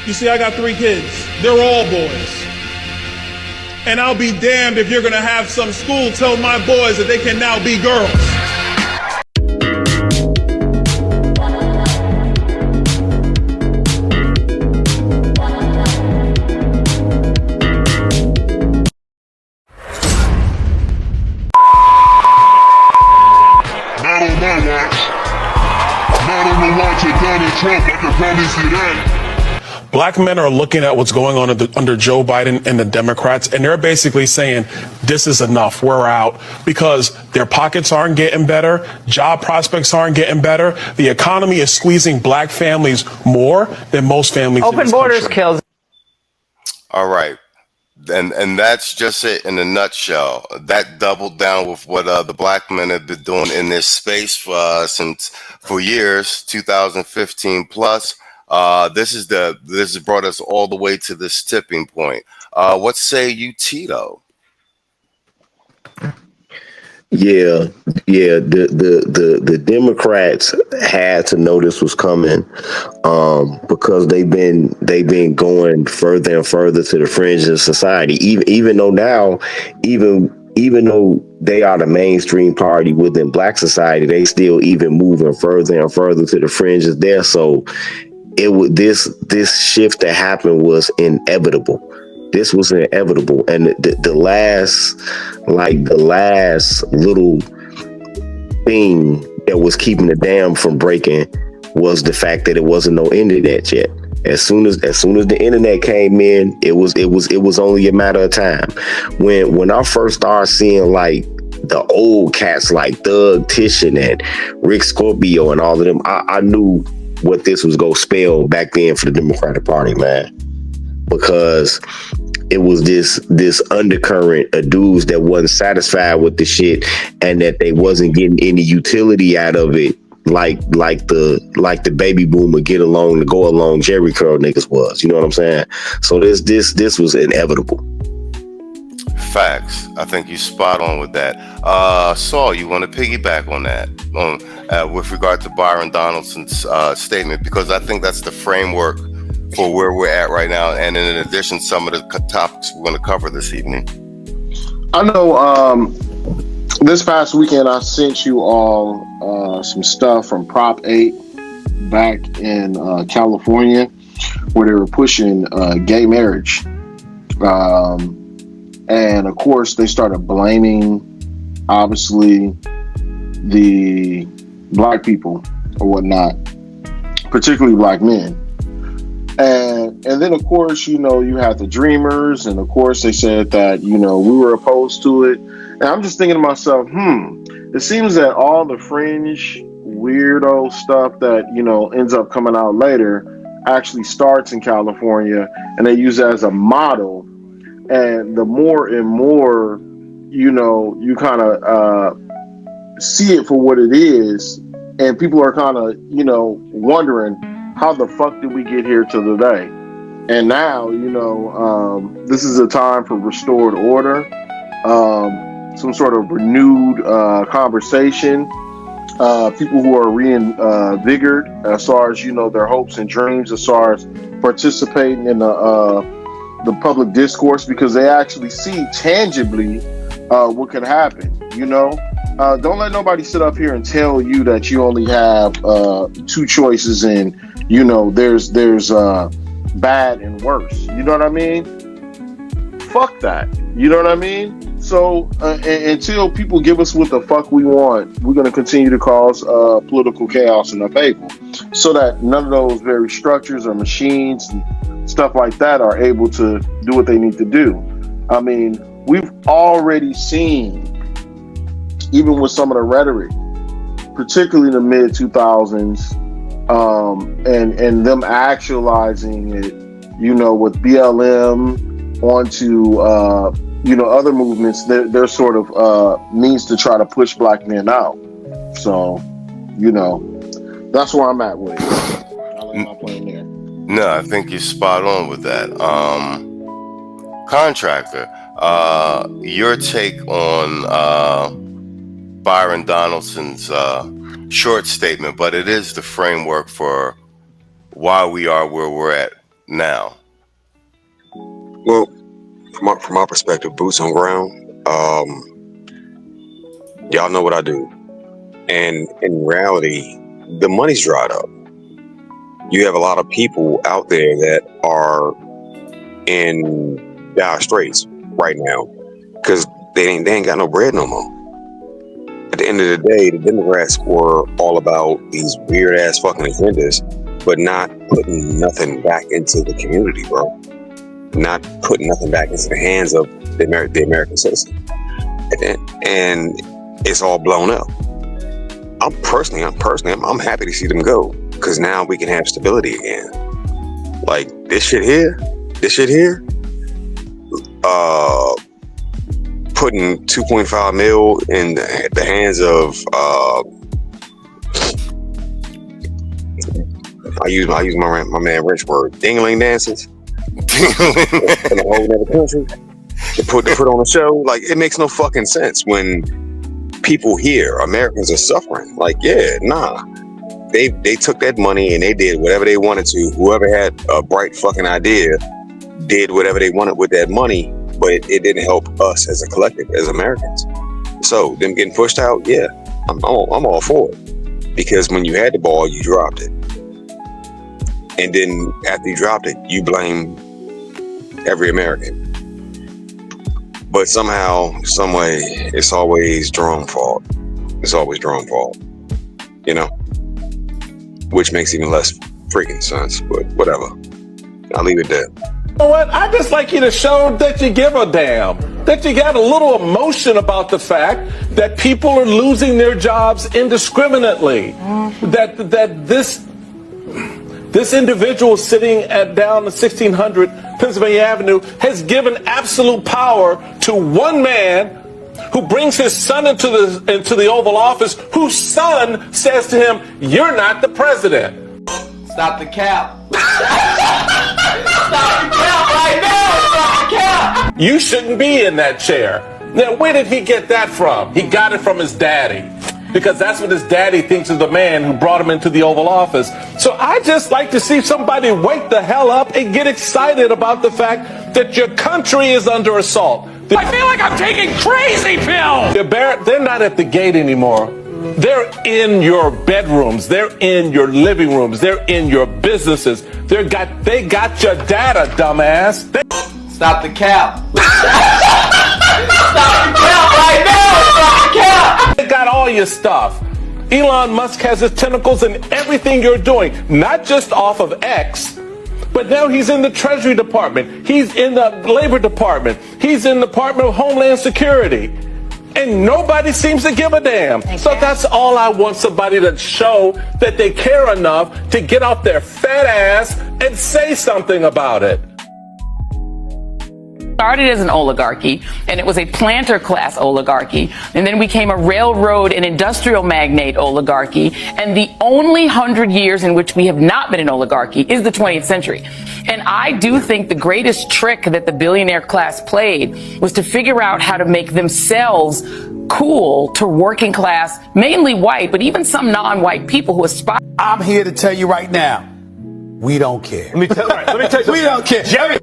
You see, I got 3 kids. They're all boys. And I'll be damned if you're gonna have some school tell my boys that they can now be girls. Not on my watch. Not on the watch of Donald Trump, I can promise you that. Black men are looking at what's going on under Joe Biden and the Democrats, and they're basically saying, this is enough, we're out, because their pockets aren't getting better, job prospects aren't getting better, the economy is squeezing black families more than most families. Open borders kills. All right. And that's just it in a nutshell. That doubled down with what the black men have been doing in this space for years, 2015 plus. This has brought us all the way to this tipping point. What say you, Tito? Yeah. The Democrats had to know this was coming, because they've been going further and further to the fringe of society. Even though they are the mainstream party within black society, they still even moving further and further to the fringes there. So this shift that happened was inevitable. This was inevitable, and the last little thing that was keeping the dam from breaking was the fact that it wasn't no internet yet. As soon as the internet came in, it was only a matter of time. When I first started seeing like the old cats like Thug Titian and Rick Scorpio and all of them, I knew what this was gonna spell back then for the Democratic Party, man, because it was this undercurrent of dudes that wasn't satisfied with the shit and that they wasn't getting any utility out of it, like the baby boomer get along to go along Jerry curl niggas was. You know what I'm saying? So this was inevitable. Facts. I think you spot on with that. Saul, you want to piggyback on that with regard to Byron Donaldson's statement, because I think that's the framework for where we're at right now, and in addition, some of the topics we're going to cover this evening. I know this past weekend I sent you all some stuff from Prop 8 back in California, where they were pushing gay marriage. And of course, they started blaming, obviously, the black people or whatnot, particularly black men. And then, of course, you had the Dreamers, and of course, they said that, we were opposed to it. And I'm just thinking to myself, it seems that all the fringe, weirdo stuff that, ends up coming out later actually starts in California, and they use it as a model. And the more and more, you kind of see it for what it is, and people are kind of, wondering, how the fuck did we get here to today? And now, this is a time for restored order, some sort of renewed conversation, people who are reinvigorated as far as, their hopes and dreams, as far as participating in the public discourse, because they actually see tangibly what could happen. Don't let nobody sit up here and tell you that you only have 2 choices, and there's bad and worse. You know what I mean? Fuck that. You know what I mean? So until people give us what the fuck we want, we're going to continue to cause political chaos and upheaval, so that none of those very structures or machines and stuff like that are able to do what they need to do. I mean, we've already seen, even with some of the rhetoric, particularly in the mid 2000s, and them actualizing it, with BLM onto, other movements, they're sort of means to try to push black men out. So, that's where I'm at with it. I'm not playing there. No, I think you're spot on with that. Contractor, your take on Byron Donaldson's short statement, but it is the framework for why we are where we're at now? Well, from my perspective, boots on ground, y'all know what I do. And in reality, the money's dried up. You have a lot of people out there that are in dire straits right now because they ain't got no bread no more. At the end of the day, the Democrats were all about these weird ass fucking agendas, but not putting nothing back into the community, bro. Not putting nothing back into the hands of the American citizen. And it's all blown up. I'm happy to see them go because now we can have stability again. Like this shit here, putting 2.5 mil in the hands of I use my man Rich word, dingling dances in a whole other country to put on a show. Like it makes no fucking sense when people here, Americans, are suffering. Like, yeah, nah. They took that money and they did whatever they wanted to. Whoever had a bright fucking idea did whatever they wanted with that money, but it didn't help us as a collective, as Americans. So them getting pushed out, yeah, I'm all for it. Because when you had the ball, you dropped it. And then after you dropped it, you blame every American. But somehow, some way, it's always Jerome's fault. It's always Jerome's fault. You know? Which makes even less freaking sense, but whatever. I'll leave it there. You know what? I just like you to show that you give a damn. That you got a little emotion about the fact that people are losing their jobs indiscriminately. That this individual sitting down at 1600 Pennsylvania Avenue has given absolute power to one man who brings his son into the Oval Office, whose son says to him, "You're not the president." Stop the cap. Stop the cap right now. Stop the cap. You shouldn't be in that chair. Now, where did he get that from? He got it from his daddy. Because that's what his daddy thinks is the man who brought him into the Oval Office. So I just like to see somebody wake the hell up and get excited about the fact that your country is under assault. I feel like I'm taking crazy pills! They're not at the gate anymore. They're in your bedrooms. They're in your living rooms. They're in your businesses. They got your data, dumbass. Stop the cap. Stop the cap right now. Stop the cap. They got all your stuff. Elon Musk has his tentacles in everything you're doing, not just off of X, but now he's in the Treasury Department. He's in the Labor Department. He's in the Department of Homeland Security. And nobody seems to give a damn. So that's all I want, somebody to show that they care enough to get off their fat ass and say something about it. Started as an oligarchy, and it was a planter class oligarchy, and then became a railroad and industrial magnate oligarchy, and the only 100 years in which we have not been an oligarchy is the 20th century. And I do think the greatest trick that the billionaire class played was to figure out how to make themselves cool to working class, mainly white, but even some non-white people who aspire. I'm here to tell you right now, we don't care. Let me tell you we don't care. Jerry